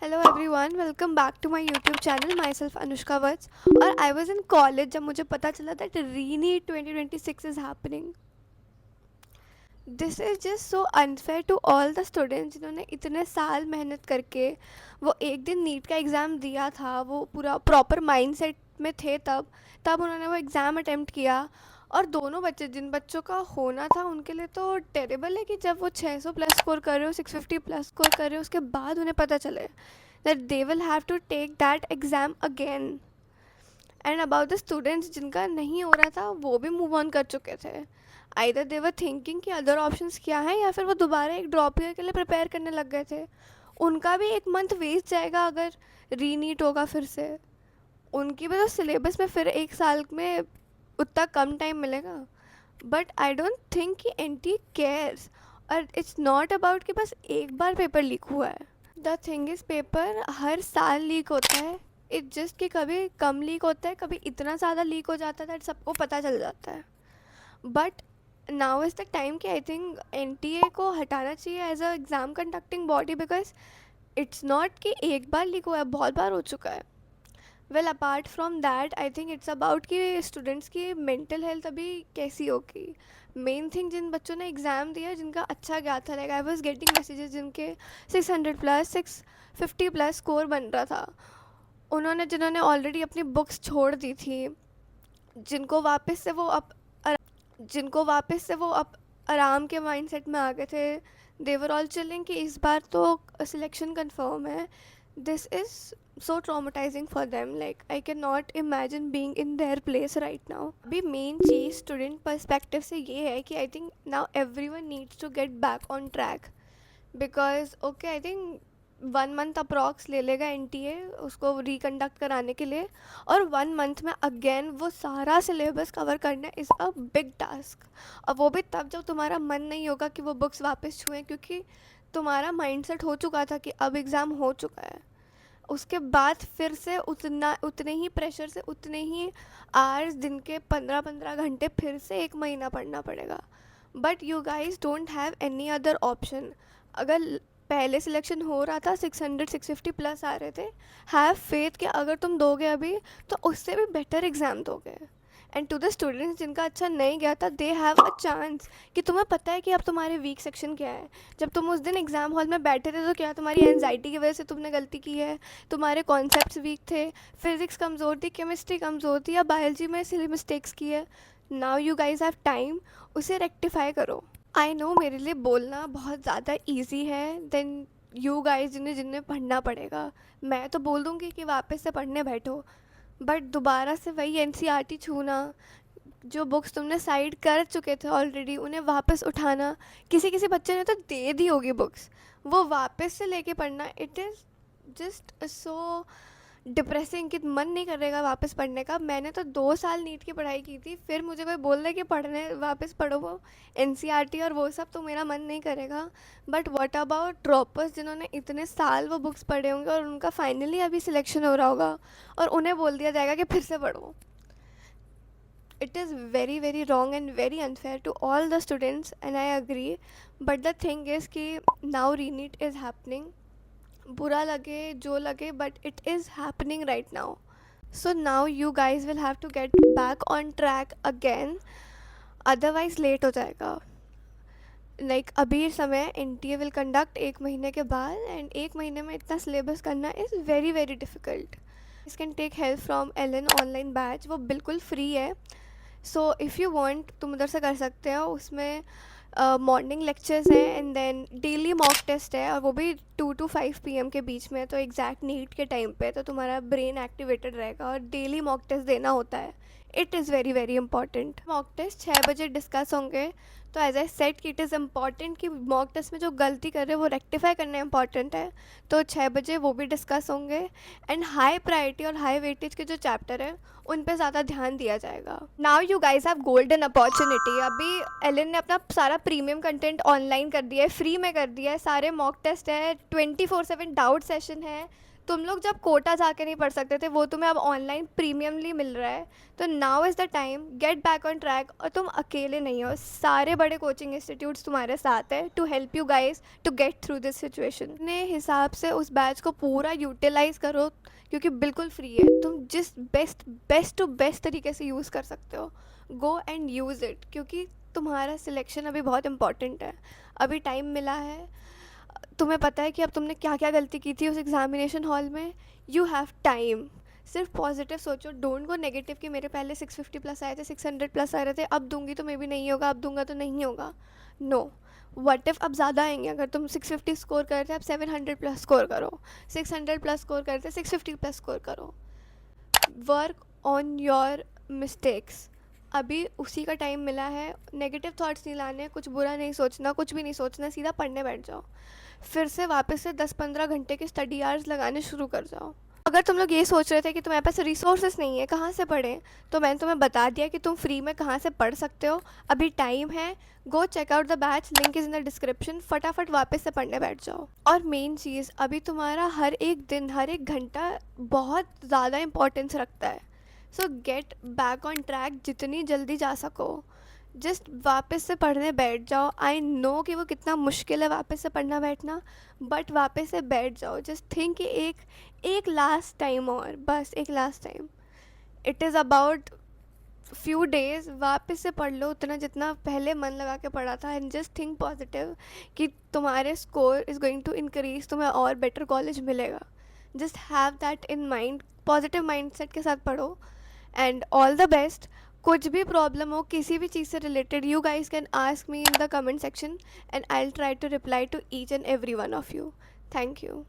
Hello everyone, welcome back to my YouTube channel. Myself Anushka Vats. और I was in college जब मुझे पता चला that reNEET 2026 is happening. This is just so unfair to all the students जिन्होंने इतने साल मेहनत करके वो एक दिन नीट का एग्ज़ाम दिया था, वो पूरा प्रॉपर माइंडसेट में थे तब उन्होंने वो एग्ज़ाम अटेम्प्ट किया। और दोनों बच्चे जिन बच्चों का होना था उनके लिए तो टेरेबल है कि जब वो 600 प्लस स्कोर कर रहे हो, 650 प्लस स्कोर कर रहे हो, उसके बाद उन्हें पता चले that they will have to take that exam again. And about the students जिनका नहीं हो रहा था वो भी मूव ऑन कर चुके थे। आइदर दे वर थिंकिंग कि अदर ऑप्शंस क्या हैं, या फिर वो दोबारा एक ड्रॉप ईयर के लिए प्रिपेयर करने लग गए थे। उनका भी एक मंथ वेस्ट जाएगा अगर रीनीट होगा फिर से। उनकी भी तो सिलेबस में फिर एक साल में उतना कम टाइम मिलेगा। बट आई डोंट थिंक कि एन टी केयर्स। और इट्स नॉट अबाउट कि बस एक बार पेपर लीक हुआ है। द थिंग इज़ पेपर हर साल लीक होता है। इट जस्ट कि कभी कम लीक होता है, कभी इतना ज़्यादा लीक हो जाता है दैट सबको पता चल जाता है। But now is the time कि I think N T A को हटाना चाहिए as a exam conducting body, because it's not कि एक बार लीक हुआ है, बहुत बार हो चुका है। Well apart from that I think it's about कि स्टूडेंट्स की मेंटल हेल्थ अभी कैसी होगी। मेन थिंग, जिन बच्चों ने एग्ज़ाम दिया जिनका अच्छा गया था, like I was getting messages जिनके 600 प्लस 650 प्लस स्कोर बन रहा था, जिन्होंने ऑलरेडी अपनी बुक्स छोड़ दी थी, जिनको वापस से वो अप जिनको वापस से वो अप आराम के माइंडसेट में आ गए थे। देवर ऑल चिलिंग कि इस बार तो सिलेक्शन कंफर्म है। This is so traumatizing for them, like I can not imagine being in their place right now. अभी मेन चीज़ स्टूडेंट पर्सपेक्टिव से ये है कि I think now everyone needs to get back on track, because okay I think 1 month approx ले लेगा N T ए उसको reconduct कराने के लिए। और 1 मंथ में अगेन वो सारा सिलेबस कवर करना इज़ अ बिग टास्क। और वो भी तब जब तुम्हारा मन नहीं होगा कि वो बुक्स वापस छुएं, क्योंकि तुम्हारा माइंडसेट हो चुका था कि अब एग्ज़ाम हो चुका है। उसके बाद फिर से उतने ही प्रेशर से उतने ही आवर्स, दिन के 15-15 घंटे फिर से 1 महीना पढ़ना पड़ेगा। But you guys don't have any other option. अगर पहले सिलेक्शन हो रहा था, 600 650 प्लस आ रहे थे, हैव फेथ कि अगर तुम दोगे अभी तो उससे भी बेटर एग्ज़ाम दोगे। एंड टू द स्टूडेंट्स जिनका अच्छा नहीं गया था, दे हैव अ चांस कि तुम्हें पता है कि अब तुम्हारे वीक सेक्शन क्या है। जब तुम उस दिन एग्ज़ाम हॉल में बैठे थे तो क्या तुम्हारी एनजाइटी की वजह से तुमने गलती की है, तुम्हारे कॉन्सेप्ट्स वीक थे, फिज़िक्स कमज़ोर थी, केमिस्ट्री कमज़ोर थी, या बायोलॉजी में सिली मिस्टेक्स की है। Now you guys have time, उसे रेक्टिफाई करो। आई नो मेरे लिए बोलना बहुत ज़्यादा ईजी है देन यू गाइज जिन्हें जिन्हें पढ़ना पड़ेगा। मैं तो बोल दूँगी कि वापस से पढ़ने बैठो, बट दोबारा से वही एनसीईआरटी छूना, जो बुक्स तुमने साइड कर चुके थे ऑलरेडी उन्हें वापस उठाना, किसी किसी बच्चे ने तो दे दी होगी बुक्स, वो वापस से लेके पढ़ना, it is just so depressing कि मन नहीं करेगा वापस पढ़ने का। मैंने तो 2 साल नीट की पढ़ाई की थी, फिर मुझे कोई बोल रहा है कि पढ़ने वापस पढ़ो वो एनसीईआरटी और वो सब, तो मेरा मन नहीं करेगा। बट व्हाट अबाउट ड्रॉपर्स जिन्होंने इतने साल वो बुक्स पढ़े होंगे और उनका फाइनली अभी सिलेक्शन हो रहा होगा और उन्हें बोल दिया जाएगा कि फिर से पढ़ो। It is very very wrong and very unfair to all the students, and I agree. But the thing is कि now reneat is happening, बुरा लगे जो लगे, but it is happening right now. So now you guys will have to get back on track again, otherwise late हो जाएगा। Like अभी समय N T A will conduct 1 महीने के बाद, एंड 1 महीने में इतना सिलेबस करना इज़ वेरी वेरी डिफ़िकल्ट। इस can take help from Allen online batch, वो बिल्कुल फ्री है। सो इफ़ यू वांट तुम उधर से कर सकते हो। उसमें मॉर्निंग लेक्चर्स हैं and then daily mock test है, और वो भी 2 to 5 PM के बीच में, तो एग्जैक्ट नीट के टाइम पे तो तुम्हारा ब्रेन एक्टिवेटेड रहेगा और डेली मॉक टेस्ट देना होता है। It is very very important. Mock test 6 बजे डिस्कस होंगे, तो एज आई सेट कि इट इज़ इम्पॉर्टेंट कि मॉक टेस्ट में जो गलती कर रहे हैं वो रेक्टिफाई करना इंपॉर्टेंट है, तो 6 बजे वो भी डिस्कस होंगे। एंड हाई प्रायोरिटी और हाई वेटेज के जो चैप्टर है उन पे ज़्यादा ध्यान दिया जाएगा। Now you guys have golden opportunity. अभी एलन ने अपना सारा प्रीमियम कंटेंट ऑनलाइन कर दिया है, फ्री में कर दिया है, सारे मॉक टेस्ट है, 24/7 डाउट सेशन है। तुम लोग जब कोटा जाके नहीं पढ़ सकते थे, वो तुम्हें अब ऑनलाइन प्रीमियमली मिल रहा है। तो now is the time, gate back on track. और तुम अकेले नहीं हो, सारे बड़े कोचिंग इंस्टीट्यूट्स तुम्हारे साथ है to help you guys to get through this situation. अपने हिसाब से उस बैच को पूरा यूटिलाइज करो, क्योंकि बिल्कुल फ्री है। तुम जिस बेस्ट टू बेस्ट तरीके से यूज़ कर सकते हो, गो एंड यूज़ इट, क्योंकि तुम्हारा सिलेक्शन अभी बहुत इंपॉर्टेंट है। अभी टाइम मिला है। तुम्हें पता है कि अब तुमने क्या क्या गलती की थी उस एग्जामिनेशन हॉल में। You have time. सिर्फ पॉजिटिव सोचो, डोंट गो नेगेटिव कि मेरे पहले 650 प्लस आए थे, 600 प्लस आ रहे थे, अब दूंगी तो मे भी नहीं होगा, अब दूंगा तो नहीं होगा। नो, वट इफ़ अब ज़्यादा आएंगे। अगर तुम 650 स्कोर करते अब 700 प्लस स्कोर करो, 600 प्लस स्कोर करते 650 प्लस स्कोर करो। Work on your mistakes. अभी उसी का टाइम मिला है। नेगेटिव थॉट्स नहीं लाने, कुछ बुरा नहीं सोचना, कुछ भी नहीं सोचना, सीधा पढ़ने बैठ जाओ। फिर से वापस से 10-15 घंटे के स्टडी आवर्स लगाने शुरू कर जाओ। अगर तुम लोग ये सोच रहे थे कि तुम्हारे पास रिसोर्सेज नहीं है, कहाँ से पढ़ें, तो मैंने तुम्हें बता दिया कि तुम फ्री में कहाँ से पढ़ सकते हो। अभी टाइम है, go check out the batch, link is in the description. फटाफट वापस से पढ़ने बैठ जाओ। और मेन चीज़, अभी तुम्हारा हर एक दिन, हर एक घंटा बहुत ज़्यादा इंपॉर्टेंस रखता है। सो गेट बैक ऑन ट्रैक जितनी जल्दी जा सको। जस्ट वापस से पढ़ने बैठ जाओ। आई नो कि वो कितना मुश्किल है वापस से पढ़ना बैठना, बट वापस से बैठ जाओ। जस्ट थिंक कि एक लास्ट टाइम, और बस एक last time. It is about few days. वापस से पढ़ लो उतना जितना पहले मन लगा के पढ़ा था, एंड जस्ट थिंक पॉजिटिव कि तुम्हारे score is going to increase, तुम्हें और बेटर कॉलेज मिलेगा। Just have that in mind, positive mindset के साथ पढ़ो, एंड ऑल द बेस्ट। कुछ भी प्रॉब्लम हो किसी भी चीज़ से related, you guys can ask me in the comment section, and I will try to reply to each and every one of you. Thank you.